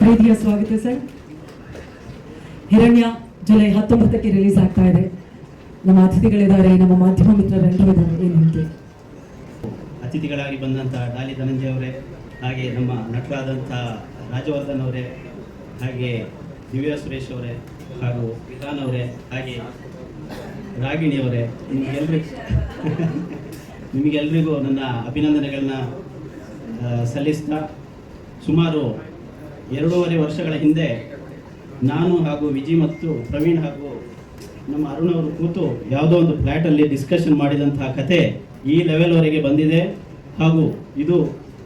ಪ್ರೀತಿಯ ಸ್ವಾಗತ ಸರ್. ಹಿರಣ್ಯ July 19ಕ್ಕೆ release ಆಗ್ತಾ ಇದೆ. ನಮ್ಮ ಅತಿಥಿಗಳಿದ್ದಾರೆ, ನಮ್ಮ ಮಾಧ್ಯಮ ಮಿತ್ರರೆಲ್ಲರೂ ಇದ್ದಾರೆ. ಏನು ಹೇಳ್ತೀವಿ? ಅತಿಥಿಗಳಾಗಿ ಬಂದಂಥ ಡಾಲಿ ಧನಂಜಯ ಅವರೇ, ಹಾಗೆ ನಮ್ಮ ನಟರಾದಂಥ ರಾಜವರ್ಧನ್ ಅವರೇ, ಹಾಗೆ ದಿವ್ಯಾ ಸುರೇಶ್ ಅವರೇ, ಹಾಗೂ ವಿಧಾನ್ ಅವರೇ, ಹಾಗೆ ರಾಗಿಣಿ ಅವರೇ, ನಿಮಗೆಲ್ಲರಿಗೂ ನನ್ನ ಅಭಿನಂದನೆಗಳನ್ನ ಸಲ್ಲಿಸ್ತಾ, ಸುಮಾರು 2.5 ವರ್ಷಗಳ ಹಿಂದೆ ನಾನು ಹಾಗೂ ವಿಜಿ ಮತ್ತು ಪ್ರವೀಣ್ ಹಾಗೂ ನಮ್ಮ ಅರುಣ್ ಅವರು ಕೂತು ಯಾವುದೋ ಒಂದು ಫ್ಲ್ಯಾಟಲ್ಲಿ ಡಿಸ್ಕಷನ್ ಮಾಡಿದಂತಹ ಕತೆ ಈ ಲೆವೆಲ್ವರೆಗೆ ಬಂದಿದೆ. ಹಾಗೂ ಇದು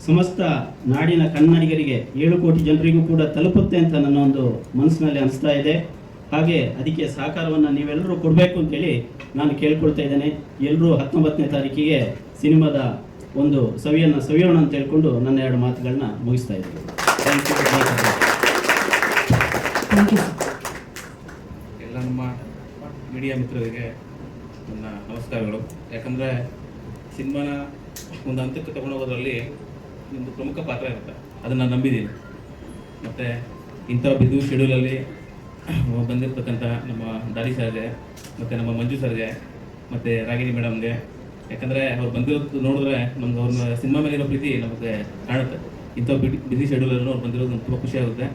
ಸಮಸ್ತ ನಾಡಿನ ಕನ್ನಡಿಗರಿಗೆ 7 ಕೋಟಿ ಜನರಿಗೂ ಕೂಡ ತಲುಪುತ್ತೆ ಅಂತ ನನ್ನ ಒಂದು ಮನಸ್ಸಿನಲ್ಲಿ ಅನಿಸ್ತಾ ಇದೆ. ಹಾಗೆ ಅದಕ್ಕೆ ಸಹಕಾರವನ್ನು ನೀವೆಲ್ಲರೂ ಕೊಡಬೇಕು ಅಂತೇಳಿ ನಾನು ಕೇಳ್ಕೊಳ್ತಾ ಇದ್ದೇನೆ. ಎಲ್ಲರೂ 19ನೇ ತಾರೀಕಿಗೆ ಸಿನಿಮಾದ ಒಂದು ಸವಿಯೋಣ ಅಂತ ಹೇಳ್ಕೊಂಡು ನನ್ನ 2 ಮಾತುಗಳನ್ನ ಮುಗಿಸ್ತಾ ಇದ್ದೀನಿ. Thank you. ಎಲ್ಲ ನಮ್ಮ ಮೀಡಿಯಾ ಮಿತ್ರರಿಗೆ ನನ್ನ ನಮಸ್ಕಾರಗಳು. ಯಾಕಂದರೆ ಸಿನಿಮಾನ ಒಂದು ಹಂತಕ್ಕೆ ತಗೊಂಡೋಗೋದ್ರಲ್ಲಿ ನಿಮ್ಮದು ಪ್ರಮುಖ ಪಾತ್ರ ಇರುತ್ತೆ, ಅದನ್ನು ನಾನು ನಂಬಿದ್ದೀನಿ. ಮತ್ತು ಇಂಥ ಬಿದ್ದು ಶೆಡ್ಯೂಲಲ್ಲಿ ಬಂದಿರತಕ್ಕಂಥ ನಮ್ಮ ದಾರಿ ಸರ್ಗೆ, ಮತ್ತು ನಮ್ಮ ಮಂಜು ಸರ್ಗೆ, ಮತ್ತು ರಾಗಿಣಿ ಮೇಡಮ್ಗೆ, ಯಾಕಂದರೆ ಅವ್ರು ಬಂದಿರೋದು ನೋಡಿದ್ರೆ ನಮ್ಗೆ ಅವ್ರನ್ನ ಸಿನಿಮಾ ಮೇಲಿರೋ ಪ್ರೀತಿ ನಮಗೆ ಕಾಣುತ್ತೆ. ಇಂಥ ಬಿಸಿ ಶೆಡ್ಯೂಲಲ್ಲೂ ಅವ್ರು ಬಂದಿರೋದು ನಮ್ಗೆ ತುಂಬ ಖುಷಿಯಾಗುತ್ತೆ.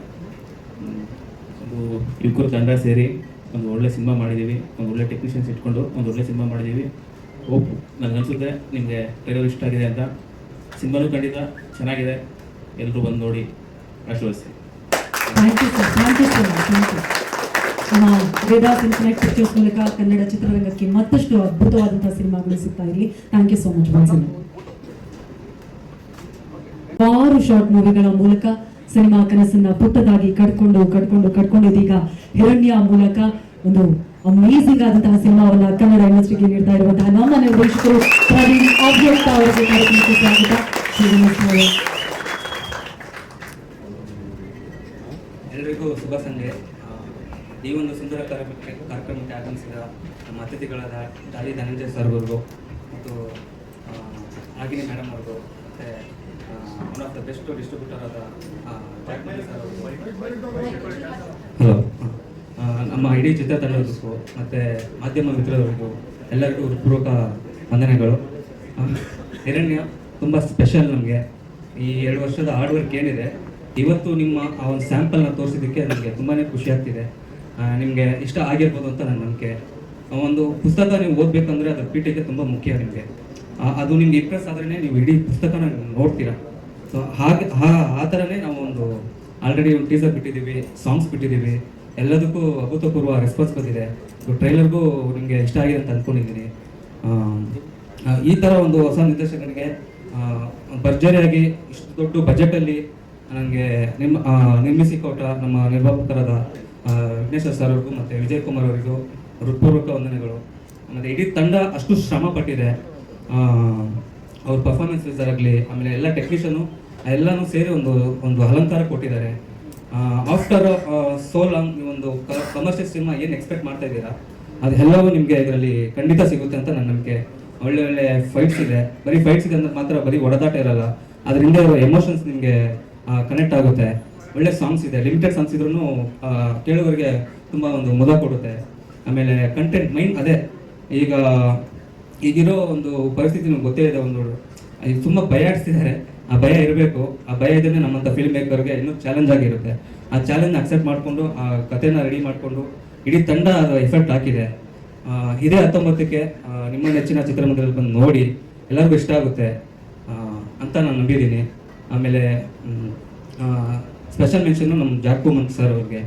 ಒಂದು ಯುವಕರು ತಂಡ ಸೇರಿ ಒಂದು ಒಳ್ಳೆ ಸಿನಿಮಾ ಮಾಡಿದ್ದೀವಿ, ಒಂದು ಒಳ್ಳೆ ಟೆಕ್ನಿಷಿಯನ್ಸ್ ಇಟ್ಕೊಂಡು ಒಂದು ಒಳ್ಳೆ ಸಿನಿಮಾ ಮಾಡಿದ್ದೀವಿ. ಹೋಪ್ ನನಗನ್ಸುತ್ತೆ ನಿಮಗೆ ಟ್ರೈಲರ್ ಇಷ್ಟ ಆಗಿದೆ ಅಂತ. ಸಿನಿಮಾನು ಖಂಡಿತ ಚೆನ್ನಾಗಿದೆ, ಎಲ್ಲರೂ ಬಂದು ನೋಡಿ ಆಶೀರ್ವದಿಸಿ. Thank you sir, thank you so much. Thank you. ನಮ್ಮ ವೇದಾಸ್ ಇನ್ಫಿನಿಟ್ ಪಿಕ್ಚರ್ಸ್ ಮೂಲಕ ಕನ್ನಡ ಚಿತ್ರರಂಗಕ್ಕೆ ಮತ್ತಷ್ಟು ಅದ್ಭುತವಾದಂತಹ ಸಿನಿಮಾಗಳು ಸಿಗ್ತಾ ಇರಲಿ. Thank you so much. ಆರು ಶಾರ್ಟ್ ಮೂವಿಗಳ ಮೂಲಕ ಸಿನಿಮಾ ಕನಸನ್ನ ಪುಟ್ಟದಾಗಿ ಕಟ್ಕೊಂಡು ಇದೀಗ ಹಿರಣ್ಯ ಮೂಲಕ ಒಂದು ಅಮೇಜಿಂಗ್ ಆದಂತಹ ಸಿನಿಮಾವನ್ನ ಕನ್ನಡ ಇಂಡಸ್ಟ್ರಿಗೆ ನೀಡ್ತಾ ಇರುವಂತಹ ನಮ್ಮ ನಿರ್ದೇಶಕರು ಪ್ರವೀಣ್ ಆಬ್ಜೆಕ್ಟ್ ಅವರಿಗೆ ಕಾರ್ಯಕ್ರಮಕ್ಕೆ ಸ್ವಾಗತ. ಎಲ್ಲರಿಗೂ ಶುಭ ಸಂಜೆ. ಈ ಒಂದು ಸುಂದರ ಕಾರ್ಯಕ್ರಮಕ್ಕೆ ಆಗಮಿಸಿದ ನಮ್ಮ ಅತಿಥಿಗಳಾದ ಡಾಲಿ ಧನಂಜಯ ಸರ್ ಅವ್ರಿಗೂ ಮತ್ತು ರಾಗಿಣಿ ಮೇಡಮ್ ಅವ್ರಿಗೂ, ಮತ್ತು one of the best distributor ಆದ ಜಾಕ್ಮಣಿ ಸರ್ ಅವ್ರಿಗೂ, ಹಲೋ, ನಮ್ಮ ಇಡೀ ಚಿತ್ರತಂಡದಕ್ಕೂ ಮತ್ತು ಮಾಧ್ಯಮ ಮಿತ್ರರಿಗೂ ಎಲ್ಲರಿಗೂ ಹೃತ್ಪೂರ್ವಕ ವಂದನೆಗಳು. ಹಿರಣ್ಯ ತುಂಬ ಸ್ಪೆಷಲ್ ನಮಗೆ. ಈ 2 ವರ್ಷದ ಹಾರ್ಡ್ ವರ್ಕ್ ಏನಿದೆ, ಇವತ್ತು ನಿಮ್ಮ ಆ ಒಂದು ಸ್ಯಾಂಪಲ್ನ ತೋರಿಸಿದ್ದಕ್ಕೆ ನನಗೆ ತುಂಬಾ ಖುಷಿ ಆಗ್ತಿದೆ. ನಿಮಗೆ ಇಷ್ಟ ಆಗಿರ್ಬೋದು ಅಂತ ನನ್ನ ನಂಬಿಕೆ. ಒಂದು ಪುಸ್ತಕ ನೀವು ಓದಬೇಕಂದ್ರೆ ಅದರ ಪೀಠಿಕೆ ತುಂಬ ಮುಖ್ಯ ನಿಮಗೆ. ಅದು ನಿಮ್ಗೆ ಇಂಪ್ರೆಸ್ ಆದ್ರೇ ನೀವು ಇಡೀ ಪುಸ್ತಕನ ನೋಡ್ತೀರಾ. ಸೊ ಹಾಗೆ ಆ ಥರನೇ ನಾವು ಒಂದು ಆಲ್ರೆಡಿ ಒಂದು ಟೀಸರ್ ಬಿಟ್ಟಿದ್ದೀವಿ, ಸಾಂಗ್ಸ್ ಬಿಟ್ಟಿದ್ದೀವಿ, ಎಲ್ಲದಕ್ಕೂ ಅಭೂತಪೂರ್ವ ರೆಸ್ಪಾನ್ಸ್ ಬಂದಿದೆ. ಟ್ರೈಲರ್ಗೂ ನಿಮಗೆ ಇಷ್ಟ ಆಗಿದೆ ಅಂತ ಅಂದ್ಕೊಂಡಿದ್ದೀನಿ. ಈ ಥರ ಒಂದು ಹೊಸ ನಿರ್ದೇಶಕನಿಗೆ ಭರ್ಜರಿಯಾಗಿ ಇಷ್ಟು ದೊಡ್ಡ ಬಜೆಟಲ್ಲಿ ನನಗೆ ನಿರ್ಮಿಸಿಕೊಟ್ಟ ನಮ್ಮ ನಿರ್ಮಾಪಕರಾದ ವಿಘ್ನೇಶ್ವರ್ ಸರ್ ಅವ್ರಿಗೂ ಮತ್ತು ವಿಜಯ್ ಕುಮಾರ್ ಅವರಿಗೂ ಹೃತ್ಪೂರ್ವಕ ವಂದನೆಗಳು. ಮತ್ತು ಇಡೀ ತಂಡ ಅಷ್ಟು ಶ್ರಮ ಪಟ್ಟಿದೆ. ಅವ್ರ ಪರ್ಫಾರ್ಮೆನ್ಸಸ್ ಆಗಲಿ, ಆಮೇಲೆ ಎಲ್ಲ ಟೆಕ್ನಿಷಿಯನು ಎಲ್ಲನೂ ಸೇರಿ ಒಂದು ಅಲಂಕಾರ ಕೊಟ್ಟಿದ್ದಾರೆ. ಆಫ್ಟರ್ ಸೋ ಲಾಂಗ್ ಒಂದು ಕಮರ್ಷಿಯಲ್ ಸಿನಿಮಾ ಏನು ಎಕ್ಸ್ಪೆಕ್ಟ್ ಮಾಡ್ತಾ ಇದ್ದೀರಾ ಅದೆಲ್ಲವೂ ನಿಮಗೆ ಇದರಲ್ಲಿ ಖಂಡಿತ ಸಿಗುತ್ತೆ ಅಂತ ನನ್ನ ನಂಬಿಕೆ. ಒಳ್ಳೆ ಫೈಟ್ಸ್ ಇದೆ. ಬರೀ ಫೈಟ್ಸ್ ಇದೆ ಅಂದ್ರೆ ಮಾತ್ರ ಬರೀ ಹೊಡೆದಾಟ ಇರಲ್ಲ, ಅದರಿಂದ ಇರೋ ಎಮೋಷನ್ಸ್ ನಿಮಗೆ ಕನೆಕ್ಟ್ ಆಗುತ್ತೆ. ಒಳ್ಳೆ ಸಾಂಗ್ಸ್ ಇದೆ, ಲಿಮಿಟೆಡ್ ಸಾಂಗ್ಸ್ ಇದ್ರೂ ಕೇಳುವವರಿಗೆ ತುಂಬ ಒಂದು ಮುದ ಕೊಡುತ್ತೆ. ಆಮೇಲೆ ಕಂಟೆಂಟ್ ಮೈನ್ ಅದೇ. ಈಗಿರೋ ಒಂದು ಪರಿಸ್ಥಿತಿ ನಿಮ್ಗೆ ಗೊತ್ತೇ ಇದೆ. ಈಗ ತುಂಬ ಭಯ ಆಡಿಸ್ತಿದ್ದಾರೆ. ಆ ಭಯ ಇರಬೇಕು. ಆ ಭಯ ಇದನ್ನೇ ನಮ್ಮಂಥ ಫಿಲ್ಮ್ ಮೇಕರ್ಗೆ ಇನ್ನೂ ಚಾಲೆಂಜ್ ಆಗಿರುತ್ತೆ. ಆ ಚಾಲೆಂಜ್ನ ಅಕ್ಸೆಪ್ಟ್ ಮಾಡಿಕೊಂಡು ಆ ಕಥೆನ ರೆಡಿ ಮಾಡಿಕೊಂಡು ಇಡೀ ತಂಡ ಅದು ಎಫೆಕ್ಟ್ ಹಾಕಿದೆ. ಇದೇ 19ಕ್ಕೆ ನಿಮ್ಮ ನೆಚ್ಚಿನ ಚಿತ್ರಮಂದಿರದಲ್ಲಿ ಬಂದು ನೋಡಿ, ಎಲ್ಲರಿಗೂ ಇಷ್ಟ ಆಗುತ್ತೆ ಅಂತ ನಾನು ನಂಬಿದ್ದೀನಿ. ಆಮೇಲೆ ಸ್ಪೆಷಲ್ ಮೆನ್ಷನ್ನು ನಮ್ಮ ಜಾಕ್ಮಣಿ ಸರ್ ಅವ್ರಿಗೆ.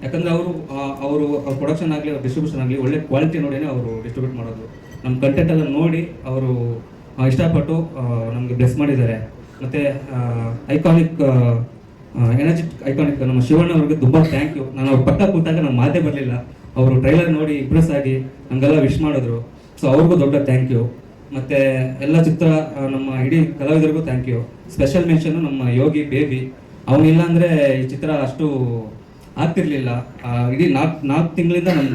ಯಾಕಂದರೆ ಅವರು ಪ್ರೊಡಕ್ಷನ್ ಆಗಲಿ, ಅವ್ರ ಡಿಸ್ಟ್ರಿಬ್ಯೂಷನ್ ಆಗಲಿ ಒಳ್ಳೆ ಕ್ವಾಲಿಟಿ ನೋಡಿನೇ ಅವರು ಡಿಸ್ಟ್ರಿಬ್ಯೂಟ್ ಮಾಡೋದು. ನಮ್ಮ ಕಂಟೆಂಟೆಲ್ಲ ನೋಡಿ ಅವರು ಇಷ್ಟಪಟ್ಟು ನಮಗೆ ಬ್ಲೆಸ್ ಮಾಡಿದ್ದಾರೆ. ಮತ್ತು ಐಕಾನಿಕ್ ನಮ್ಮ ಶಿವಣ್ಣ ಅವ್ರಿಗೆ ತುಂಬ ಥ್ಯಾಂಕ್ ಯು. ನಾನು ಅವ್ರ ಪಕ್ಕ ಕೂತಾಗ ನಮ್ಮ ಮಾತೇ ಬರಲಿಲ್ಲ. ಅವರು ಟ್ರೈಲರ್ ನೋಡಿ ಇಂಪ್ರೆಸ್ ಆಗಿ ನಮಗೆಲ್ಲ ವಿಶ್ ಮಾಡಿದ್ರು. ಸೊ ಅವ್ರಿಗೂ ದೊಡ್ಡ ಥ್ಯಾಂಕ್ ಯು. ಮತ್ತು ಎಲ್ಲ ನಮ್ಮ ಇಡೀ ಕಲಾವಿದರಿಗೂ ಥ್ಯಾಂಕ್ ಯು. ಸ್ಪೆಷಲ್ ಮೆನ್ಷನ್ನು ನಮ್ಮ ಯೋಗಿ ಬೇಬಿ. ಅವನಿಲ್ಲ ಅಂದರೆ ಈ ಚಿತ್ರ ಅಷ್ಟು ಆಗ್ತಿರ್ಲಿಲ್ಲ. ಇಡೀ 4 ತಿಂಗಳಿಂದ ನಮ್ಮ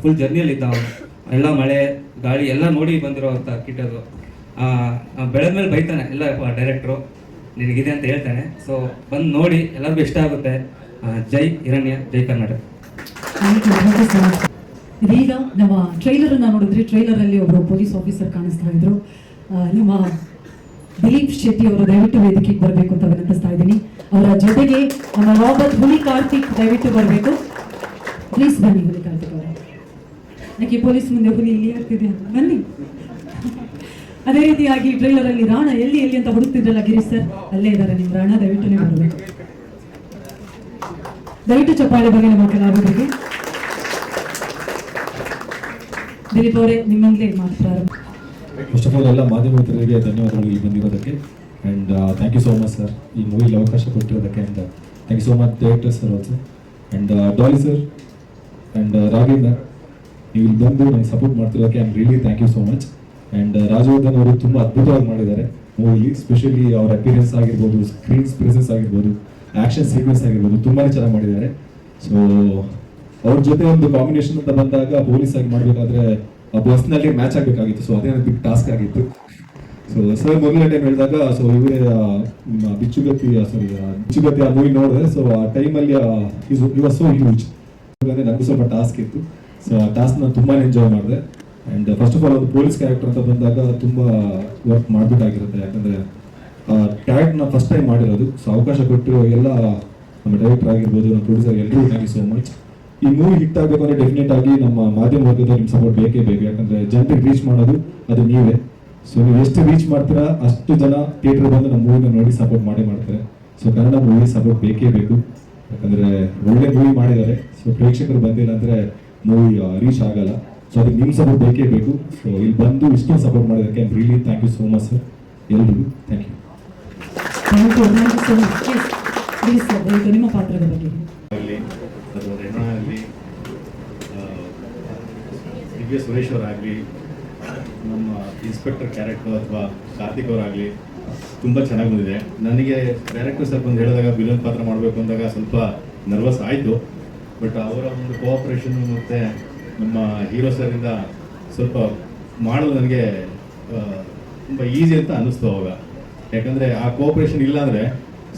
ಫುಲ್ ಜರ್ನಿಯಲ್ಲಿದ್ದ ಅವನು. ಎಲ್ಲ ಮಳೆ ಗಾಳಿ ಎಲ್ಲ ನೋಡಿ ಬಂದಿರೋವಂಥ ಕಿಟ್ಟದು. ಬೆಳೆದ ಮೇಲೆ ಬೈತಾನೆ ಎಲ್ಲ ಡೈರೆಕ್ಟ್ರು ನಿನಗಿದೆ ಅಂತ ಹೇಳ್ತಾನೆ. ಸೊ ಬಂದು ನೋಡಿ, ಎಲ್ಲರಿಗೂ ಇಷ್ಟ ಆಗುತ್ತೆ. ಜೈ ಹಿರಣ್ಯ, ಜೈ ಕರ್ನಾಟಕ. ಇದೀಗ ನಮ್ಮ ಟ್ರೈಲರ್ ಅನ್ನ ನೋಡಿದ್ರೆ ಟ್ರೈಲರ್ ಅಲ್ಲಿ ಒಬ್ಬರು ಪೊಲೀಸ್ ಆಫೀಸರ್ ಕಾಣಿಸ್ತಾ ಇದ್ರು. ನಮ್ಮ ದಿಲೀಪ್ ಶೆಟ್ಟಿ ಅವರು ದಯವಿಟ್ಟು ವೇದಿಕೆಗೆ ಬರಬೇಕು ಅಂತ ವಿನಂತಿಸ್ತಾ ಇದ್ದೀನಿ. ಅವರ ಜೊತೆಗೆ ನಮ್ಮ ರಾಬರ್ಟ್ ಹುಲಿ ಕಾರ್ತಿಕ್ ದಯವಿಟ್ಟು ಬರಬೇಕು. ಪ್ಲೀಸ್ ಬನ್ನಿ ಹುಲಿ ಕಾರ್ತಿಕ್ ಅವರ. ಯಾಕೆ ಪೊಲೀಸ್ ಮುಂದೆ ಹುಲಿ ಇಲ್ಲಿ ಆಗ್ತಿದೆ ಅಂತ ಬನ್ನಿ. ಅದೇ ರೀತಿಯಾಗಿ ಟ್ರೈಲರ್ ಅಲ್ಲಿ ರಾಣ ಎಲ್ಲಿ ಅಂತ ಹುಡುಕ್ತಿದ್ರಲ್ಲ ಗಿರೀಶ್ ಸರ್, ಅಲ್ಲೇ ಇದ್ದಾರೆ ನಿಮ್ಮ ರಾಣ. ದಯವಿಟ್ಟು ನೀವು ಬರಬೇಕು. ದಯವಿಟ್ಟು ಚಪ್ಪಾಳೆ ಬಗ್ಗೆ ನಮ್ಮ ಕಲಾವಿದರಿಗೆ. ದಿಲೀಪ್ ಅವರೇ, ನಿಮ್ಮಂದಲೇ ಮಾತು ಪ್ರಾರಂಭ. ಫಸ್ಟ್ ಆಫ್ ಆಲ್ ಎಲ್ಲ ಮಾಧ್ಯಮ ಮಿತ್ರರಿಗೆ ಧನ್ಯವಾದಗಳು ಇಲ್ಲಿ ಬಂದಿರೋದಕ್ಕೆ. And thank you so much sir ಈ ಮೂವಿಲಿ ಅವಕಾಶ ಕೊಟ್ಟಿರೋದಕ್ಕೆ. And thank you so much director sir also, and Daali sir and Raghavendra, ನೀವು ಇಲ್ಲಿ ಬಂದು ನನಗೆ ಸಪೋರ್ಟ್ ಮಾಡ್ತಿರೋದಕ್ಕೆ I am really thank you so much. And Rajavardhan ಅವರು ತುಂಬ ಅದ್ಭುತವಾಗಿ ಮಾಡಿದ್ದಾರೆ ಮೂವಿಲಿ. ಸ್ಪೆಷಲಿ ಅವರ ಅಪಿಯರೆನ್ಸ್ ಆಗಿರ್ಬೋದು, ಸ್ಕ್ರೀನ್ ಪ್ರೆಸೆನ್ಸ್ ಆಗಿರ್ಬೋದು, ಆ್ಯಕ್ಷನ್ ಸೀಕ್ವೆನ್ಸ್ ಆಗಿರ್ಬೋದು, ತುಂಬಾ ಚೆನ್ನಾಗಿ ಮಾಡಿದ್ದಾರೆ. ಸೊ ಅವ್ರ ಜೊತೆ ಒಂದು ಕಾಂಬಿನೇಷನ್ ಅಂತ ಬಂದಾಗ ಪೊಲೀಸ್ ಆಗಿ ಮಾಡಬೇಕಾದ್ರೆ ಪರ್ಸ್ನಲಿ ಮ್ಯಾಚ್ ಆಗಬೇಕಾಗಿತ್ತು. ಸೊ ಅದೇ ಬಿಗ್ ಟಾಸ್ಕ್ ಆಗಿತ್ತು. ಸೊ ಸರ್ ಮೊದಲನೇ ಟೈಮ್ ಹೇಳಿದಾಗ ಸೊ ಇವರೇ ಬಿಚ್ಚುಗತ್ತಿ ಆ ಮೂವಿ ನೋಡಿದೆ. ಸೊ ಆ ಟೈಮಲ್ಲಿ ಇವಾಗ ಸೋ ಹ್ಯೂಜ್ ನನಗೂ ಸ್ವಲ್ಪ ಟಾಸ್ಕ್ ಇತ್ತು. ಸೊ ಆ ಟಾಸ್ಕ್ ನಾನು ತುಂಬಾ ಎಂಜಾಯ್ ಮಾಡಿದೆ. ಆ್ಯಂಡ್ ಫಸ್ಟ್ ಆಫ್ ಆಲ್ ಒಂದು ಪೊಲೀಸ್ ಕ್ಯಾರೆಕ್ಟರ್ ಅಂತ ಬಂದಾಗ ತುಂಬ ವರ್ಕ್ ಮಾಡಬೇಕಾಗಿರುತ್ತೆ. ಯಾಕಂದರೆ ಕ್ಯಾರೆಕ್ಟರ್ನ ಫಸ್ಟ್ ಟೈಮ್ ಮಾಡಿರೋದು. ಸೊ ಅವಕಾಶ ಕೊಟ್ಟಿರೋ ಎಲ್ಲ ನಮ್ಮ ಡೈರೆಕ್ಟರ್ ಆಗಿರ್ಬೋದು, ನಮ್ಮ ಪ್ರೊಡ್ಯೂಸರ್ ಎಲ್ಲರಿಗೂ ಥ್ಯಾಂಕ್ ಯು ಸೋ ಮಚ್. ಈ ಮೂವಿ ಹಿಟ್ ಆಗಬೇಕು ಅಂದರೆ ಡೆಫಿನೆಟ್ ಆಗಿ ನಮ್ಮ ಮಾಧ್ಯಮ ವರ್ಗದ ನಿಮ್ಮ ಸಪೋರ್ಟ್ ಬೇಕೇ ಬೇಕು. ಯಾಕಂದರೆ ಜನರಿಗೆ ರೀಚ್ ಮಾಡೋದು ಅದು ನೀವೇ. ಸೊ ನೀವು ಎಷ್ಟು ರೀಚ್ ಮಾಡ್ತೀರಾ ಅಷ್ಟು ಜನ ಥಿಯೇಟರ್ ಬಂದು ನಮ್ಮ ಮೂವಿನ ನೋಡಿ ಸಪೋರ್ಟ್ ಮಾಡ್ತಾರೆ. ಸೊ ಕನ್ನಡ ಮೂವಿ ಸಪೋರ್ಟ್ ಬೇಕೇ ಬೇಕು. ಯಾಕಂದರೆ ಒಳ್ಳೆ ಮೂವಿ ಮಾಡಿದ್ದಾರೆ. ಸೊ ಪ್ರೇಕ್ಷಕರು ಬಂದಿಲ್ಲ ಅಂದರೆ ಮೂವಿ ರೀಚ್ ಆಗಲ್ಲ. ಸೊ ಅದಕ್ಕೆ ನಿಮ್ಮ ಸಪೋರ್ಟ್ ಬೇಕೇ ಬೇಕು. ಸೊ ಇಲ್ಲಿ ಬಂದು ಇಷ್ಟೊಂದು ಸಪೋರ್ಟ್ ಮಾಡೋದಕ್ಕೆ I am really thank you so much sir ಎಲ್ರಿಗೂ. Thank you. So much. Please sir, ದಯವಿಟ್ಟು ನಿಮ್ಮ ಪಾತ್ರದ ಬಗ್ಗೆ. ಅದು ರೆಹಣ ಆಗಲಿ, ದಿವ್ಯ ಸುರೇಶ್ ಅವರಾಗಲಿ, ನಮ್ಮ ಇನ್ಸ್ಪೆಕ್ಟರ್ ಕ್ಯಾರೆಕ್ಟರ್ ಅಥವಾ ಕಾರ್ತಿಕ್ ಅವರಾಗಲಿ ತುಂಬ ಚೆನ್ನಾಗಿ ಬಂದಿದೆ. ನನಗೆ ಡೈರೆಕ್ಟರ್ ಸರ್ ಬಂದು ಹೇಳಿದಾಗ ವಿಲನ್ ಪಾತ್ರ ಮಾಡಬೇಕು ಅಂದಾಗ ಸ್ವಲ್ಪ ನರ್ವಸ್ ಆಯಿತು. ಬಟ್ ಅವರ ಒಂದು ಕೋಆಪ್ರೇಷನ್ ಮತ್ತು ನಮ್ಮ ಹೀರೋ ಸರಿಂದ ಸ್ವಲ್ಪ ಮಾಡಲು ನನಗೆ ತುಂಬ ಈಸಿ ಅಂತ ಅನ್ನಿಸ್ತು ಅವಾಗ. ಯಾಕಂದರೆ ಆ ಕೋಆಪ್ರೇಷನ್ ಇಲ್ಲ ಅಂದರೆ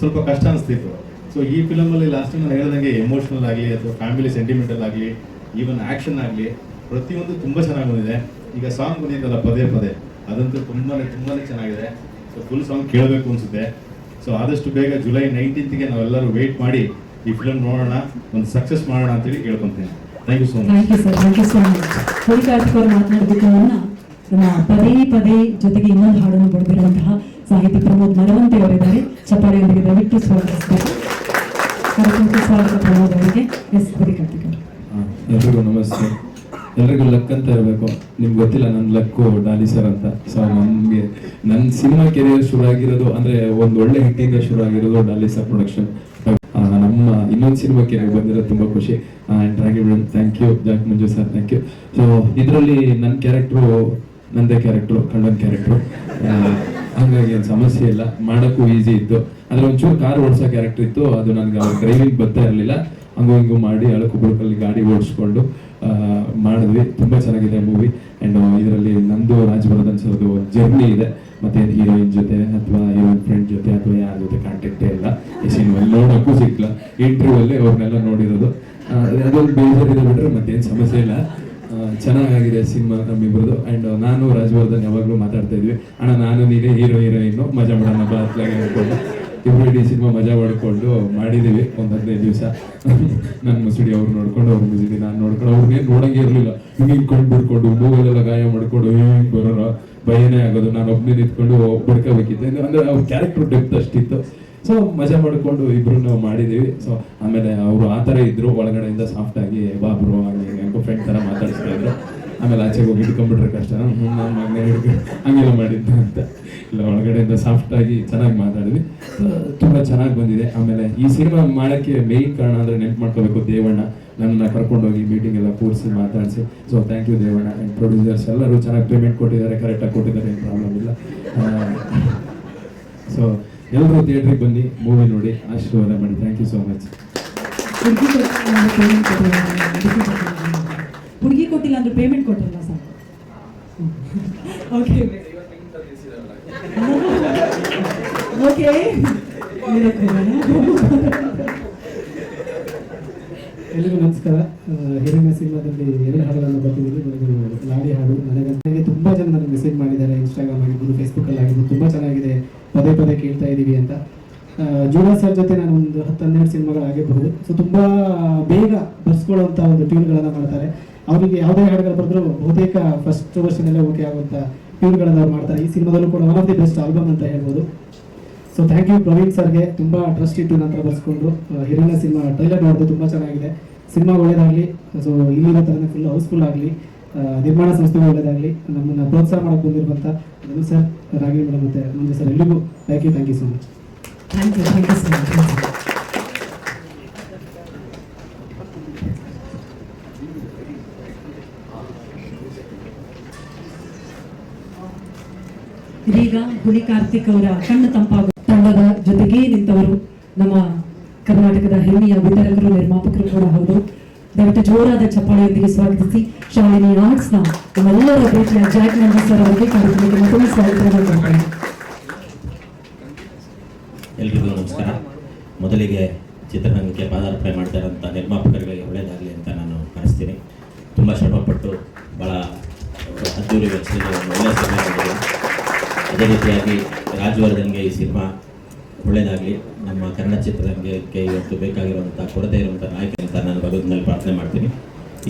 ಸ್ವಲ್ಪ ಕಷ್ಟ ಅನಿಸ್ತಿತ್ತು. ಸೊ ಈ ಫಿಲಮಲ್ಲಿ ಲಾಸ್ಟ್ ಟೈಮ್ ನಾನು ಹೇಳ್ದಂಗೆ ಎಮೋಷ್ನಲ್ ಆಗಲಿ ಅಥವಾ ಫ್ಯಾಮಿಲಿ ಸೆಂಟಿಮೆಂಟಲ್ ಆಗಲಿ, ಈವನ್ ಆ್ಯಕ್ಷನ್ ಆಗಲಿ ಪ್ರತಿಯೊಂದು ತುಂಬ ಚೆನ್ನಾಗಿ ಬಂದಿದೆ. ಈಗ ಸಾಂಗ್ ಬಂದಿದ್ದಲ್ಲ ಪದೇ ಪದೇ, ಅದಂತೂ ತುಂಬಾ ಚೆನ್ನಾಗಿದೆ. ಸೊ ಫುಲ್ ಸಾಂಗ್ ಕೇಳಬೇಕು ಅನಿಸುತ್ತೆ. ಸೊ ಆದಷ್ಟು ಬೇಗ ಜುಲೈ 19th ನಾವೆಲ್ಲರೂ ವೆಯ್ಟ್ ಮಾಡಿ ಈ ಫಿಲಮ್ ನೋಡೋಣ, ಒಂದು ಸಕ್ಸಸ್ ಮಾಡೋಣ ಅಂತೇಳಿ ಕೇಳ್ಕೊತೀನಿ. Thank you so much. Thank you sir, thank you so much. Huli Karthik ಅವರು ಮಾತನಾಡಬೇಕು ನಮ್ಮ ಪದೇ ಜೊತೆಗೆ ಇನ್ನೊಂದು ಹಾಡನ್ನು ಬರೆದಿರುವಂತಹ ಸಾಹಿತಿ ಪ್ರಮೋದ್ ಮರವಂತೆ ಅವರಿದ್ದಾರೆ. ಚಪ್ಪಾಳೆಯೊಂದಿಗೆ ದಯವಿಟ್ಟು ಸ್ವಾಗತಿಸಬೇಕು. ಕಾರ್ಯಕ್ರಮಕ್ಕೆ ಸ್ವಾಗತ ಪ್ರಮೋದ್ ಅವರಿಗೆ. ಎಸ್, ಹುಲಿ ಕಾರ್ತಿಕ್ ಅವರು. ಎಲ್ರಿಗೂ ನಮಸ್ತೆ. ಎಲ್ರಿಗೂ ಲಕ್ ಅಂತ ಇರಬೇಕು. ನಿಮ್ಗೆ ಗೊತ್ತಿಲ್ಲ ನನ್ನ ಲಕ್ಕು ಡಾಲಿ ಸರ್ ಅಂತ. ಸೊ ನಮಗೆ ನನ್ನ ಸಿನಿಮಾ ಕೆರಿಯರ್ ಶುರು ಆಗಿರೋದು ಅಂದರೆ ಒಂದು ಒಳ್ಳೆ ಹಿಟ್ಟಿಂದ ಶುರು ಆಗಿರೋದು ಡಾಲಿ ಸರ್ ಪ್ರೊಡಕ್ಷನ್. ನಮ್ಮ ಇನ್ನೊಂದು ಸಿನಿಮಾಕ್ಕೆ ಬಂದಿರೋದು ತುಂಬ ಖುಷಿ. And Raghavendra thank you, Jack Manju sir thank you. So ಇದರಲ್ಲಿ ನನ್ನ ಕ್ಯಾರೆಕ್ಟ್ರು ನಂದೇ ಕ್ಯಾರೆಕ್ಟ್ರು, ಕಳ್ಳನ ಕ್ಯಾರೆಕ್ಟ್ರು. ಹಾಗಾಗಿ ಏನು ಸಮಸ್ಯೆ ಇಲ್ಲ, ಮಾಡೋಕ್ಕೂ ಈಸಿ ಇತ್ತು. ಆದರೆ ಒಂಚೂರು ಕಾರ್ ಓಡಿಸೋ ಕ್ಯಾರೆಕ್ಟರ್ ಇತ್ತು, ಅದು ನನಗೆ ಅವ್ರ ಡ್ರೈವಿಂಗ್ ಬರ್ತಾ ಇರಲಿಲ್ಲ. ಹಂಗೂ ಹಿಂಗೂ ಮಾಡಿ ಅಳಕು ಬುಡಕಲ್ಲಿ ಗಾಡಿ ಓಡಿಸ್ಕೊಂಡು ಮಾಡಿದ್ವಿ. ತುಂಬ ಚೆನ್ನಾಗಿದೆ ಮೂವಿ. ಆ್ಯಂಡ್ ಇದರಲ್ಲಿ ನಂದು ರಾಜವರ್ಧನ್ ಸರ್ದು ಜರ್ನಿ ಇದೆ. ಮತ್ತು ಹೀರೋಯಿನ್ ಜೊತೆ ಅಥವಾ ಹೀರೋಯಿನ್ ಫ್ರೆಂಡ್ ಜೊತೆ ಅಥವಾ ಯಾರ ಜೊತೆ ಕಾಂಟ್ಯಾಕ್ಟೇ ಇಲ್ಲ ಈ ಸಿನಿಮಾಲ್ಲಿ. ನೋಡೋಕ್ಕೂ ಸಿಕ್ಕಲ್ಲ, ಇಂಟರ್ವ್ಯೂವಲ್ಲಿ ಅವ್ರನ್ನೆಲ್ಲ ನೋಡಿರೋದು. ಅದೊಂದು ಬೇಜಾರಿದೆ ಬಿಟ್ಟರೆ ಮತ್ತೇನು ಸಮಸ್ಯೆ ಇಲ್ಲ. ಚೆನ್ನಾಗಿದೆ ಸಿನಿಮಾ ನಮ್ಮಿಬ್ಬರದು. ಆ್ಯಂಡ್ ನಾನು ರಾಜವರ್ಧನ್ ಯಾವಾಗಲೂ ಮಾತಾಡ್ತಾ ಇದ್ವಿ, ಅಣ್ಣ ನಾನು ನೀನೇ ಹೀರೋಯಿನ್ನು ಮಜಾ ಮಾಡೋಣ ಬಾ ಅತ್ಲಾಗೆ ಅಂದ್ಕೊಂಡು ಇಬ್ಬರು ಇಡೀ ಸಿನಿಮಾ ಮಜಾ ಮಾಡಿಕೊಂಡು ಮಾಡಿದ್ದೀವಿ. ಒಂದು 15 ದಿವಸ ನನ್ನ ಮುಸುಡಿ ಅವ್ರು ನೋಡ್ಕೊಂಡು, ಅವ್ರ ಮುಸುಡಿ ನಾನು ನೋಡ್ಕೊಂಡು, ಅವ್ರನ್ನೇನು ನೋಡೋಂಗೆ ಇರಲಿಲ್ಲ. ಹಿಂಗೆ ಇಟ್ಕೊಂಡು ಬಿಡ್ಕೊಂಡು ಮೂಗಲೆಲ್ಲ ಗಾಯ ಮಾಡಿಕೊಂಡು ಹಿಂಗೆ ಬರೋರು, ಭಯನೇ ಆಗೋದು. ನಾನು ಒಬ್ಬನೇ ನಿಂತ್ಕೊಂಡು ಬಡ್ಕೋಬೇಕಿತ್ತು. ಅಂದರೆ ಅವ್ರ ಕ್ಯಾರೆಕ್ಟರ್ ಡೆಪ್ತ್ ಅಷ್ಟಿತ್ತು. ಸೊ ಮಜಾ ಮಾಡಿಕೊಂಡು ಇಬ್ರು ನಾವು ಮಾಡಿದ್ದೀವಿ. ಸೊ ಆಮೇಲೆ ಅವರು ಆ ಥರ ಇದ್ರು, ಒಳಗಡೆಯಿಂದ ಸಾಫ್ಟ್ ಆಗಿ ಬಾಬ್ರು ಹಂಗೆ ಫ್ರೆಂಡ್ ಥರ ಮಾತಾಡಿಸ್ತಾ ಇದ್ರು. ಆಮೇಲೆ ಆಚೆಗೆ ಹೋಗಿ ಹಿಡ್ಕೊಂಡ್ಬಿಟ್ರೆ ಕಷ್ಟ, ನಾನು ಮಗನೇ ಹಿಡ್ಕೊಂಡು ಹಂಗೆಲ್ಲ ಮಾಡಿದ್ದು ಅಂತ ಇಲ್ಲ, ಒಳಗಡೆಯಿಂದ ಸಾಫ್ಟಾಗಿ ಚೆನ್ನಾಗಿ ಮಾತಾಡಿದ್ವಿ. ತುಂಬ ಚೆನ್ನಾಗಿ ಬಂದಿದೆ. ಆಮೇಲೆ ಈ ಸಿನಿಮಾ ಮಾಡೋಕ್ಕೆ ಮೇಯ್ನ್ ಕಾರಣ ಅಂದರೆ ನೆನ್ಪು ಮಾಡ್ಕೋಬೇಕು ದೇವಣ್ಣ. ನನ್ನನ್ನು ಕರ್ಕೊಂಡೋಗಿ ಮೀಟಿಂಗ್ ಎಲ್ಲ ಕೂರಿಸಿ ಮಾತಾಡಿಸಿ. So thank you Devanna. And producers ಎಲ್ಲರೂ ಚೆನ್ನಾಗಿ ಪೇಮೆಂಟ್ ಕೊಟ್ಟಿದ್ದಾರೆ, ಕರೆಕ್ಟಾಗಿ ಕೊಟ್ಟಿದ್ದಾರೆ, ಏನು ಪ್ರಾಬ್ಲಮ್ ಇಲ್ಲ. ಸೊ ಎಲ್ಲರೂ ಥಿಯೇಟ್ರಿಗೆ ಬನ್ನಿ, ಮೂವಿ ನೋಡಿ, ಆಶೀರ್ವಾದ ಮಾಡಿ. Thank you so much. ಹುಡುಗಿ ಕೊಟ್ಟಿಲ್ಲ ಅಂದ್ರೆ ಪೇಮೆಂಟ್ ಕೊಟ್ಟಿಲ್ಲ ಸರ್. ಓಕೆ ಓಕೆ ಎಲ್ಲರಿಗೂ ನಮಸ್ಕಾರ. ಹಿರಣ್ಯ ಸಿನಿಮಾದಲ್ಲಿ 2 ಹಾಡುಗಳನ್ನು ಬರ್ತಿದ್ದೀನಿ. ಒಂದು ಲಾಡಿ ಹಾಡು ನನಗೆ ತುಂಬ ಜನ ನನಗೆ ಮೆಸೇಜ್ ಮಾಡಿದ್ದಾರೆ, ಇನ್ಸ್ಟಾಗ್ರಾಮ್ ಆಗಿರ್ಬೋದು, ಫೇಸ್ಬುಕ್ಕಲ್ಲಿ ಆಗಿರ್ಬೋದು, ತುಂಬ ಚೆನ್ನಾಗಿದೆ, ಪದೇ ಪದೇ ಕೇಳ್ತಾ ಇದ್ದೀವಿ ಅಂತ. ಜೂಡಾ ಸರ್ ಜೊತೆ ನಾನು ಒಂದು 10-12 ಸಿನಿಮಾಗಳಾಗಿರ್ಬೋದು. ಸೊ ತುಂಬ ಬೇಗ ಬರ್ಸ್ಕೊಳ್ಳುವಂಥ ಒಂದು ಟ್ಯೂನ್ಗಳನ್ನು ಮಾಡ್ತಾರೆ. ಅವರಿಗೆ ಯಾವುದೇ ಹಾಡುಗಳು ಬರೆದ್ರು ಬಹುತೇಕ ಫಸ್ಟ್ ವರ್ಷನಲ್ಲೇ ಓಕೆ ಆಗುವಂಥ ಟ್ಯೂನ್ಗಳನ್ನು ಅವ್ರು ಮಾಡ್ತಾರೆ. ಈ ಸಿನಿಮಾದಲ್ಲೂ ಕೂಡ one of the best album ಅಂತ ಹೇಳ್ಬೋದು. ಸೊ ಥ್ಯಾಂಕ್ ಯು ಪ್ರವೀಣ್ ಸರ್ಗೆ, ತುಂಬ ಟ್ರಸ್ಟ್ ಇಟ್ಟು ನಂತರ ಬರ್ಸ್ಕೊಂಡು ಹಿರಣ್ಯ ಸಿನಿಮಾ ಟ್ರೈಲರ್ ನೋಡಿದೆ, ತುಂಬ ಚೆನ್ನಾಗಿದೆ. ಸಿನಿಮಾ ಒಳ್ಳೇದಾಗಲಿ. ಸೊ ಇಲ್ಲಿರೋ ಥರನೇ ಫುಲ್ ಹೌಸ್ಫುಲ್ ಆಗಲಿ. ನಿರ್ಮಾಣ ಸಂಸ್ಥೆಗೂ ಒಳ್ಳೇದಾಗಲಿ. ನಮ್ಮನ್ನು ಪ್ರೋತ್ಸಾಹ ಮಾಡೋಕ್ಕೆ ಬಂದಿರುವಂಥ ರಘು ಸರ್, ರಾಗಿ ಮೇಡಮ್ ಮತ್ತು ಮಂಜು ಸರ್ ಎಲ್ಲಿಗೂ thank you so much. Thank you so much. ಇದೀಗ ಹುಲಿ ಕಾರ್ತಿಕ್ ಅವರ ಕಣ್ಣು ತಂಪಾಗುವ ತಂಡದ ಜೊತೆಗೆ ನಿಂತವರು ನಮ್ಮ ಕರ್ನಾಟಕದ ಹೆಮ್ಮೆಯ ವಿತರಕರು, ನಿರ್ಮಾಪಕರು ಕೂಡ ಹೌದು. ದಯವಿಟ್ಟು ಜೋರಾದ ಚಪ್ಪಾಳೆಯೊಂದಿಗೆ ಸ್ವಾಗತಿಸಿ ಶಾಲಿನಿ ಆರ್ಟ್ಸ್ ನ ನಮ್ಮೆಲ್ಲರ ಪ್ರೀತಿಯ ಜಾಕ್ ಮಂಜು ಸರ್ ಅವರಿಗೆ ಕಾರ್ಯಕ್ರಮಕ್ಕೆ ಮತ್ತೊಮ್ಮೆ ಸ್ವಾಗತವನ್ನು ಕೊಡ್ತಾರೆ. ಎಲ್ರಿಗೂ ನಮಸ್ಕಾರ. ಮೊದಲಿಗೆ ಚಿತ್ರರಂಗಕ್ಕೆ ಪಾದಾರ್ಪಣೆ ಮಾಡ್ತಾ ಇರೋಂಥ ನಿರ್ಮಾಪಕರಿಗೆ ಒಳ್ಳೆಯದಾಗಲಿ ಅಂತ ನಾನು ಹಾರೈಸ್ತೀನಿ. ತುಂಬ ಶ್ರಮಪಟ್ಟು ಭಾಳ ಅದ್ದೂರಿ ವೆಚ್ಚದಲ್ಲಿ ಒಂದು ಒಳ್ಳೆಯ ಸಿನಿಮಾ ಮಾಡಿದೆ. ಅದೇ ರೀತಿಯಾಗಿ ರಾಜವರ್ಧನ್ಗೆ ಈ ಸಿನಿಮಾ ಒಳ್ಳೆಯದಾಗಲಿ. ನಮ್ಮ ಕನ್ನಡ ಚಿತ್ರರಂಗಕ್ಕೆ ಇವತ್ತು ಬೇಕಾಗಿರುವಂಥ ಕೊರತೆ ಇರುವಂಥ ನಾಯಕ ಅಂತ ನಾನು ಭಗವಂತನಲ್ಲಿ ಪ್ರಾರ್ಥನೆ ಮಾಡ್ತೀನಿ.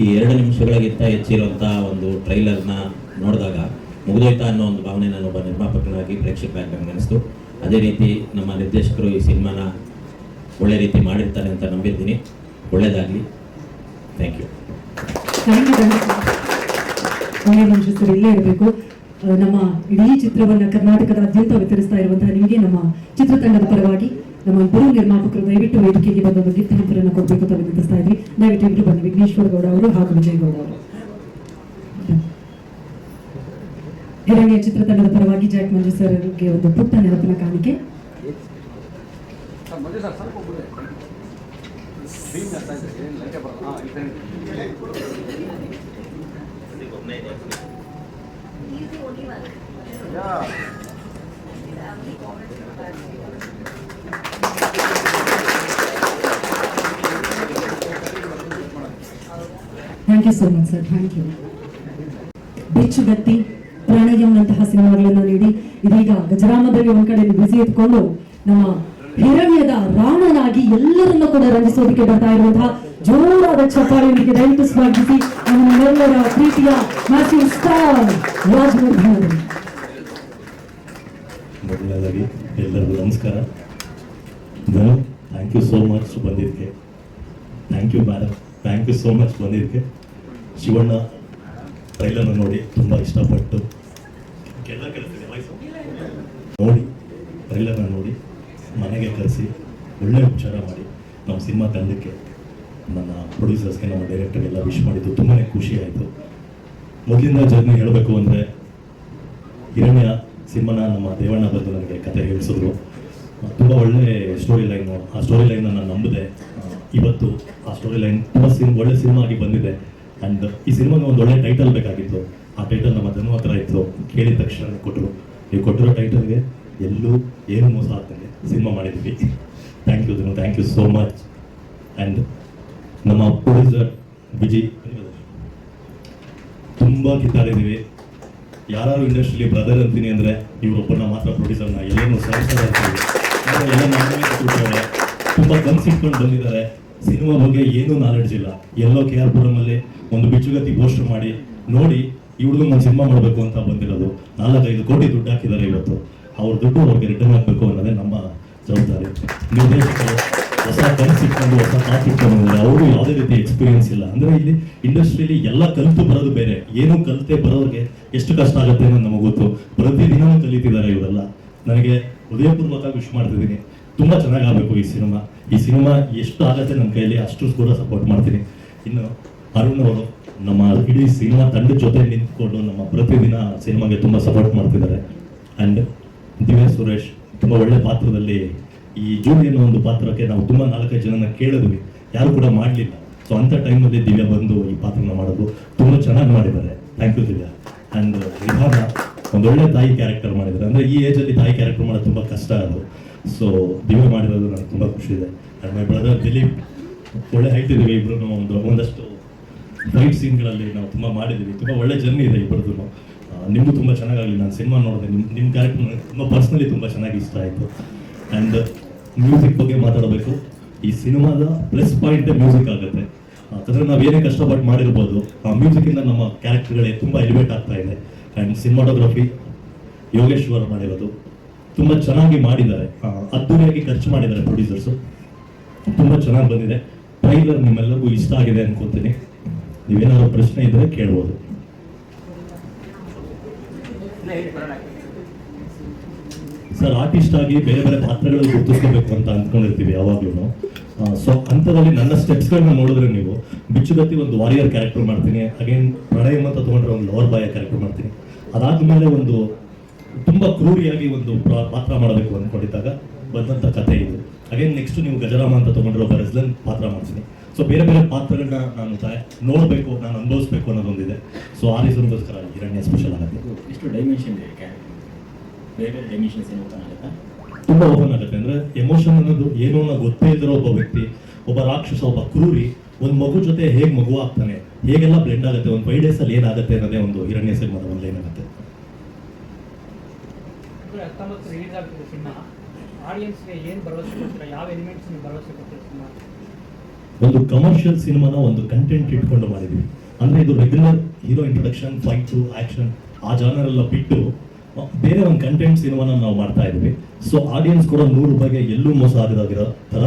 ಈ 2 ನಿಮಿಷಗಳಿಗಿಂತ ಹೆಚ್ಚಿರುವಂಥ ಒಂದು ಟ್ರೈಲರ್ನ ನೋಡಿದಾಗ ಮುಗಿದೋಯ್ತಾ ಅನ್ನೋ ಒಂದು ಭಾವನೆ ನಾನು ಒಬ್ಬ ನಿರ್ಮಾಪಕನಾಗಿ ಪ್ರೇಕ್ಷಕರಾಗಿ ನನಗನ್ನಿಸ್ತು. ಅದೇ ರೀತಿ ನಮ್ಮ ನಿರ್ದೇಶಕರು ಈ ಸಿನಿಮಾನ ಒಳ್ಳೆ ರೀತಿ ಮಾಡಿರ್ತಾರೆ ಅಂತ ನಂಬಿರ್ತೀನಿ. ಒಳ್ಳೆಯದಾಗಲಿ. Thank you. ಮಂಜು ಸರ್ ಇಲ್ಲೇ ಇರಬೇಕು. ನಮ್ಮ ಇಡೀ ಚಿತ್ರವನ್ನ ಕರ್ನಾಟಕದಾದ್ಯಂತ ವಿತರಿಸ್ತಾ ಇರುವಂತಹ ನಿಮಗೆ ನಮ್ಮ ಚಿತ್ರತಂಡದ ಪರವಾಗಿ ನಮ್ಮ ಇಬ್ಬರು ನಿರ್ಮಾಪಕರು ದಯವಿಟ್ಟು ವೇದಿಕೆಗೆ ಬಂದ ಒಂದು ಗಿಫ್ಟ್ ಹಂಪರನ್ನು ಕೊಡಬೇಕು ಅಂತ ವಿನಂತಿಸ್ತಾ ಇದ್ವಿ. ದಯವಿಟ್ಟು ಇಬ್ಬರು ಬನ್ನಿ, ವಿಘ್ನೇಶ್ವರ ಗೌಡ ಅವರು ಹಾಗೂ ವಿಜಯ್ ಗೌಡ ಅವರು. ಹಿರಣ್ಯ ಚಿತ್ರತಂಡದ ಪರವಾಗಿ ಜಾಕ್ ಮಂಜು ಸರ್ಗೆ ಒಂದು ಪುಟ್ಟ ನೆನಪಿನ ಕಾಣಿಕೆ. Thank you so much sir, thank you. Bechugatti, ಪ್ರಣಯಂನಂತಹ ಸಿನಿಮಾಗಳನ್ನು ನೀಡಿ ಇದೀಗ ಗಜರಾಮದಲ್ಲಿ ಒಂದ್ ಕಡೆ ಬಿಸಿ ಎತ್ಕೊಂಡು ನಮ್ಮ ಹಿರಣ್ಯದ ರಾಮನಾಗಿ ಎಲ್ಲರನ್ನ ಕೂಡ ರಂಜಿಸೋದಕ್ಕೆ ಬರ್ತಾ ಇರುವಂತಹ ಜೋರಾದ ಚಪ್ಪಾಳೆಯೊಂದಿಗೆ ದಯವಿಟ್ಟು ಸ್ವಾಗತಿಸಿ ನಮ್ಮೆಲ್ಲರ ಪ್ರೀತಿಯ ಮ್ಯಾಥ್ಯೂ ಸ್ಟಾರ್ ರಾಜವರ್ಧನ್ ಅವರು. ಮೊದಲನೇದಾಗಿ ಎಲ್ಲರಿಗೂ ನಮಸ್ಕಾರ. Dhanu, thank you so much ಬಂದಿದ್ದಕ್ಕೆ. Thank you madam, thank you so much ಬಂದಿದ್ದಕ್ಕೆ. ಶಿವಣ್ಣ ಟ್ರೈಲರ್ನ ನೋಡಿ ತುಂಬ ಇಷ್ಟಪಟ್ಟು ನೋಡಿ ಟ್ರೈಲರ್ನ ನೋಡಿ ಮನೆಗೆ ಕರೆಸಿ ಒಳ್ಳೆಯ ಉಪಚಾರ ಮಾಡಿ ನಮ್ಮ ಸಿನಿಮಾ ತಂಡಕ್ಕೆ, ನನ್ನ ಪ್ರೊಡ್ಯೂಸರ್ಸ್ಗೆ, ನಮ್ಮ ಡೈರೆಕ್ಟರ್ಗೆಲ್ಲ ವಿಶ್ ಮಾಡಿದ್ದು ತುಂಬಾ ಖುಷಿ ಆಯಿತು. ಮೊದಲಿಂದ ಜರ್ನಿ ಹೇಳಬೇಕು ಅಂದರೆ ಹಿರಣ್ಯ ಸಿನಿಮಾನ ನಮ್ಮ ದೇವಣ್ಣ ಬಂದು ನನಗೆ ಕತೆ ಹೇಳಿಸಿದ್ರು. ತುಂಬ ಒಳ್ಳೆ ಸ್ಟೋರಿ ಲೈನು. ಆ ಸ್ಟೋರಿ ಲೈನ್ನ ನಾನು ನಂಬಿದೆ. ಇವತ್ತು ಆ ಸ್ಟೋರಿ ಲೈನ್ ತುಂಬ ಒಳ್ಳೆ ಸಿನಿಮಾ ಆಗಿ ಬಂದಿದೆ. ಆ್ಯಂಡ್ ಈ ಸಿನಿಮಾಗೆ ಒಂದು ಒಳ್ಳೆ ಟೈಟಲ್ ಬೇಕಾಗಿತ್ತು. ಆ ಟೈಟಲ್ ನಮ್ಮ ಧನು ಹತ್ರ ಇತ್ತು. ಕೇಳಿದ ತಕ್ಷಣ ಕೊಟ್ಟರು. ನೀವು ಕೊಟ್ಟಿರೋ ಟೈಟಲ್ಗೆ ಎಲ್ಲೂ ಏನು ಮೋಸ ಆಗ್ತದೆ ಸಿನಿಮಾ ಮಾಡಿದ್ವಿ. Thank you Dhanu, thank you so much. And ನಮ್ಮ ಪ್ರೊಡ್ಯೂಸರ್ ವಿಜಿ, ತುಂಬ ಕಿತ್ತಾಡಿದ್ದೀವಿ. ಯಾರು ಇಂಡಸ್ಟ್ರಿಲಿ ಬ್ರದರ್ ಅಂತೀನಿ ಅಂದರೆ ಇವರೊಬ್ಬರನ್ನ ಮಾತ್ರ ಪ್ರೊಡ್ಯೂಸರ್ನ ಎಲ್ಲೇನು ಸರಿಸ್ತಾ ಇರ್ತೀವಿ. ಎಲ್ಲ ನಮ್ಮನೆ ತುಂಬ ಕನ್ಸಿಟ್ಕೊಂಡು ಬಂದಿದ್ದಾರೆ. ಸಿನಿಮಾ ಬಗ್ಗೆ ಏನೂ ನಾಲೆಡ್ಜ್ ಇಲ್ಲ. ಎಲ್ಲೋ KR ಪುರಮಲ್ಲಿ ಒಂದು ಬಿಚ್ಚುಗತ್ತಿ ಪೋಸ್ಟರ್ ಮಾಡಿ ನೋಡಿ ಈ ಹುಡುಗನ ನಾನು ಸಿನಿಮಾ ಮಾಡಬೇಕು ಅಂತ ಬಂದಿರೋದು. 4-5 ಕೋಟಿ ದುಡ್ಡು ಹಾಕಿದ್ದಾರೆ. ಇವತ್ತು ಅವ್ರ ದುಡ್ಡು ಅವ್ರಿಗೆ ರಿಟರ್ನ್ ಆಗಬೇಕು ಅನ್ನೋದೇ ನಮ್ಮ ಜವಾಬ್ದಾರಿ. ನಿರ್ದೇಶಕರು ಹೊಸ ಕನಸಿಟ್ಕೊಂಡು ಹೊಸ ಥಾಟ್ ಇಟ್ಕೊಂಡು ಬಂದಿದ್ದಾರೆ. ಅವರು ಯಾವುದೇ ರೀತಿ ಎಕ್ಸ್ಪೀರಿಯನ್ಸ್ ಇಲ್ಲ. ಅಂದರೆ ಇಲ್ಲಿ ಇಂಡಸ್ಟ್ರಿಯಲ್ಲಿ ಎಲ್ಲ ಕಲಿತು ಬರೋದು ಬೇರೆ, ಏನೂ ಕಲಿತೆ ಬರೋರಿಗೆ ಎಷ್ಟು ಕಷ್ಟ ಆಗುತ್ತೆ ಅನ್ನೋದು ನಮಗೆ ಗೊತ್ತು. ಪ್ರತಿದಿನವೂ ಕಲಿತಿದ್ದಾರೆ ಇವರೆಲ್ಲ. ನನಗೆ ಹೃದಯಪೂರ್ವಕ ವಿಶ್ ಮಾಡ್ತಿದ್ದೀನಿ. ತುಂಬ ಚೆನ್ನಾಗಾಗಬೇಕು ಈ ಸಿನಿಮಾ. ಈ ಸಿನಿಮಾ ಎಷ್ಟು ಆಗುತ್ತೆ ನನ್ನ ಕೈಯಲ್ಲಿ ಅಷ್ಟು ಕೂಡ ಸಪೋರ್ಟ್ ಮಾಡ್ತೀನಿ. ಇನ್ನು ಅರುಣ್ ಅವರು ನಮ್ಮ ಇಡೀ ಸಿನಿಮಾ ತಂಡದ ಜೊತೆ ನಿಂತ್ಕೊಂಡು ನಮ್ಮ ಪ್ರತಿದಿನ ಸಿನಿಮಾಗೆ ತುಂಬ ಸಪೋರ್ಟ್ ಮಾಡ್ತಿದ್ದಾರೆ. ಆ್ಯಂಡ್ ದಿವ್ಯ ಸುರೇಶ್ ತುಂಬ ಒಳ್ಳೆ ಪಾತ್ರದಲ್ಲಿ, ಈ ಜೂಲಿ ಅನ್ನೋ ಒಂದು ಪಾತ್ರಕ್ಕೆ ನಾವು ತುಂಬ 4-5 ಜನನ ಕೇಳಿದ್ವಿ, ಯಾರು ಕೂಡ ಮಾಡಲಿಲ್ಲ. ಸೊ ಅಂಥ ಟೈಮಲ್ಲಿ ದಿವ್ಯ ಬಂದು ಈ ಪಾತ್ರನ ಮಾಡೋದು ತುಂಬ ಚೆನ್ನಾಗಿ ಮಾಡಿದ್ದಾರೆ. ಥ್ಯಾಂಕ್ ಯು ದಿವ್ಯ. ಆ್ಯಂಡ್ ವಿಧಾನ ಒಂದೊಳ್ಳೆ ತಾಯಿ ಕ್ಯಾರೆಕ್ಟರ್ ಮಾಡಿದ್ದಾರೆ. ಅಂದರೆ ಈ ಏಜಲ್ಲಿ ತಾಯಿ ಕ್ಯಾರೆಕ್ಟರ್ ಮಾಡೋದು ತುಂಬ ಕಷ್ಟ ಅದು. ಸೊ ದಿವ್ಯ ಮಾಡಿರೋದು ನನಗೆ ತುಂಬ ಖುಷಿ ಇದೆ. ಆ್ಯಂಡ್ ಮೈ ಬ್ರದರ್ ದಿಲೀಪ್ ಒಳ್ಳೆ ಹೈಟ್ ಇದ್ದೀವಿ ಇಬ್ರು, ಒಂದಷ್ಟು ಫೈಟ್ ಸೀನ್ಗಳಲ್ಲಿ ನಾವು ತುಂಬ ಮಾಡಿದ್ದೀವಿ. ತುಂಬ ಒಳ್ಳೆ ಜರ್ನಿ ಇದೆ ಇಬ್ಬರದ್ದು. ನಿಮಗೂ ತುಂಬ ಚೆನ್ನಾಗಾಗಲಿ. ನಾನು ಸಿನಿಮಾ ನೋಡಿದೆ, ನಿಮ್ಮ ಕ್ಯಾರೆಕ್ಟರ್ ತುಂಬ ಪರ್ಸ್ನಲಿ ತುಂಬ ಚೆನ್ನಾಗಿ ಇಷ್ಟ ಆಯಿತು. ಆ್ಯಂಡ್ ಮ್ಯೂಸಿಕ್ ಬಗ್ಗೆ ಮಾತಾಡಬೇಕು. ಈ ಸಿನಿಮಾದ ಪ್ಲಸ್ ಪಾಯಿಂಟೇ ಮ್ಯೂಸಿಕ್ ಆಗುತ್ತೆ. ಯಾಕಂದರೆ ನಾವು ಏನೇ ಕಷ್ಟಪಟ್ಟು ಮಾಡಿರ್ಬೋದು, ಆ ಮ್ಯೂಸಿಕ್ಕಿಂದ ನಮ್ಮ ಕ್ಯಾರೆಕ್ಟರ್ಗಳೇ ತುಂಬ ಎಲಿವೇಟ್ ಆಗ್ತಾ ಇದೆ. ಆ್ಯಂಡ್ ಸಿನಿಮಾಟೋಗ್ರಫಿ ಯೋಗೇಶ್ವರ್ ಮಾಡಿರೋದು ತುಂಬ ಚೆನ್ನಾಗಿ ಮಾಡಿದ್ದಾರೆ. ಅದ್ದೂರಿಯಾಗಿ ಖರ್ಚು ಮಾಡಿದ್ದಾರೆ ಪ್ರೊಡ್ಯೂಸರ್ಸು. ತುಂಬ ಚೆನ್ನಾಗಿ ಬಂದಿದೆ. ಟ್ರೈಲರ್ ನಿಮ್ಮೆಲ್ಲರಿಗೂ ಇಷ್ಟ ಆಗಿದೆ ಅನ್ಕೋತೀನಿ. ನೀವೇನಾದ್ರು ಪ್ರಶ್ನೆ ಇದ್ದರೆ ಕೇಳ್ಬೋದು. ಸರ್, ಆರ್ಟಿಸ್ಟ್ ಆಗಿ ಬೇರೆ ಬೇರೆ ಪಾತ್ರಗಳಲ್ಲಿ ಗುರುತಿಸ್ಕೋಬೇಕು ಅಂತ ಅಂದ್ಕೊಂಡಿರ್ತೀವಿ ಯಾವಾಗ್ಲೂ. ಸೊ ಅಂಥದ್ರಲ್ಲಿ ನನ್ನ ಸ್ಟೆಪ್ಸ್ಗಳನ್ನ ನೋಡಿದ್ರೆ ನೀವು ಬಿಚ್ಚುಗತ್ತಿ ಒಂದು ವಾರಿಯರ್ ಕ್ಯಾರೆಕ್ಟರ್ ಮಾಡ್ತೀನಿ, ಅಗೇನ್ ಪ್ರಣಯಮ್ ಅಂತ ತೊಗೊಂಡ್ರೆ ಒಂದು ಲವರ್ ಬಾಯ ಕ್ಯಾರೆಕ್ಟರ್ ಮಾಡ್ತೀನಿ. ಅದಾದ್ಮೇಲೆ ಒಂದು ತುಂಬ ಕ್ರೂರಿಯಾಗಿ ಒಂದು ಪಾತ್ರ ಮಾಡಬೇಕು ಅಂದ್ಕೊಂಡಿದ್ದಾಗ ಬಂದಂಥ ಕಥೆ ಇದು. ಅಗೇನ್ ನೆಕ್ಸ್ಟ್ ನೀವು ಗಜರಾಮ ಅಂತ ತೊಗೊಂಡ್ರೆ ಒಬ್ಬ ರೆಸ್ಲನ್ ಪಾತ್ರ ಮಾಡ್ತೀನಿ. ಸೊ ಬೇರೆ ಬೇರೆ ಪಾತ್ರಗಳನ್ನ ನಾನು ನೋಡಬೇಕು, ನಾನು ಅನುಭವಿಸ್ಬೇಕು ಅನ್ನೋದೊಂದಿದೆ. ಸೊ ಆ ರೀಸನ್ಗೋಸ್ಕರ ಹಿರಣ್ಯ ಸ್ಪೆಷಲ್ ಆಗುತ್ತೆ. ಎಷ್ಟು ಡೈಮೆನ್ಷನ್ ಇದೆ ಕ್ಯಾರೆಕ್ಟರ್, ಬೇರೆ ಬೇರೆ ಡೈಮೆನ್ಷನ್ಸ್ ಏನು ಓಪನ್ ಆಗುತ್ತಾ? ತುಂಬ ಓಪನ್ ಆಗುತ್ತೆ. ಅಂದರೆ ಎಮೋಷನ್ ಅನ್ನೋದು ಏನೋ ಗೊತ್ತೇ ಇದ್ರೋ ಒಬ್ಬ ವ್ಯಕ್ತಿ, ಒಬ್ಬ ರಾಕ್ಷಸ, ಒಬ್ಬ ಕ್ರೂರಿ ಒಂದು ಮಗು ಜೊತೆ ಹೇಗೆ ಮಗು ಆಗ್ತಾನೆ, ಹೇಗೆಲ್ಲ ಬ್ಲೆಂಡ್ ಆಗುತ್ತೆ, ಒಂದು 5 ಡೇಸಲ್ಲಿ ಏನಾಗುತ್ತೆ ಅನ್ನೋದೇ ಒಂದು ಹಿರಣ್ಯ ಸಿನಿಮಾದ ಒಂದು ಏನಾಗುತ್ತೆ. ರಿಲೀಸ್ ಆಗ್ತಿದೆ ಸಿನಿಮಾ, ಆಡಿಯನ್ಸ್ಗೆ ಏನು ಭರವಸೆ ಕೊಡ್ತೀರಾ? ಯಾವ ಎಲಿಮೆಂಟ್ಸ್ ನೀವು ಭರವಸೆ ಕೊಡ್ತೀರಾ ಸಿನಿಮಾ? ಒಂದು ಕಮರ್ಷಿಯಲ್ ಸಿನಿಮಾನ ಒಂದು ಕಂಟೆಂಟ್ ಇಟ್ಕೊಂಡು ಮಾಡಿದ್ವಿ. ಅಂದರೆ ಇದು regular hero introduction, fight, action ಆ ಜಾನರ್ ಎಲ್ಲ ಬಿಟ್ಟು ಬೇರೆ ಒಂದು ಕಂಟೆಂಟ್ ಸಿನಿಮಾನ ನಾವು ಮಾಡ್ತಾ ಇದ್ವಿ. ಸೊ ಆಡಿಯನ್ಸ್ ಕೂಡ 100 ರೂಪಾಯಿಗೆ ಎಲ್ಲೂ ಮೋಸ ಆಗದಾಗಿರೋ ಥರ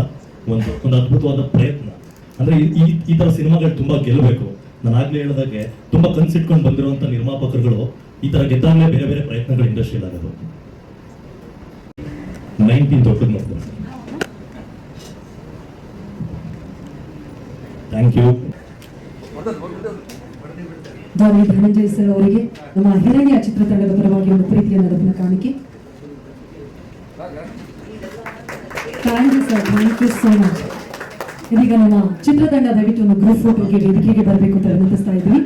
ಒಂದು ಅದ್ಭುತವಾದ ಪ್ರಯತ್ನ. ಅಂದರೆ ಈ ಥರ ಸಿನಿಮಾಗಳು ತುಂಬ ಗೆಲ್ಲಬೇಕು. ನಾನು ಆಗಲೇ ಹೇಳಿದಾಗೆ ತುಂಬ ಕನ್ಸಿಟ್ಕೊಂಡು ಬಂದಿರುವಂಥ ನಿರ್ಮಾಪಕರುಗಳು ಈ ಥರ ಗೆದ್ದಾಗಲೇ ಬೇರೆ ಬೇರೆ ಪ್ರಯತ್ನಗಳು ಇಂಡಸ್ಟ್ರಿಯಲ್ಲಿ ಆಗೋದು. 19 ಒಟ್ಟು ಮಾಡ್ತಾರೆ. Thank you. ದಾವಿ ಧನಂಜಯ್ ಸರ್ ಅವರಿಗೆ ನಮ್ಮ ಹಿರಣ್ಯ ಚಿತ್ರತಂಡದ ಪರವಾಗಿ ಒಂದು ಪ್ರೀತಿಯ ನೆನಪಿನ ಕಾಣಿಕೆ. Thank you sir, thank you so much. ಇದೀಗ ನಮ್ಮ ಚಿತ್ರತಂಡ ದಯವಿಟ್ಟು ಒಂದು ಗ್ರೂಪ್ ಫೋಟೋಗೆ ವೇದಿಕೆಗೆ ಬರಬೇಕು ಅಂತ ವಿನಂತಿಸ್ತಾ ಇದ್ವಿ.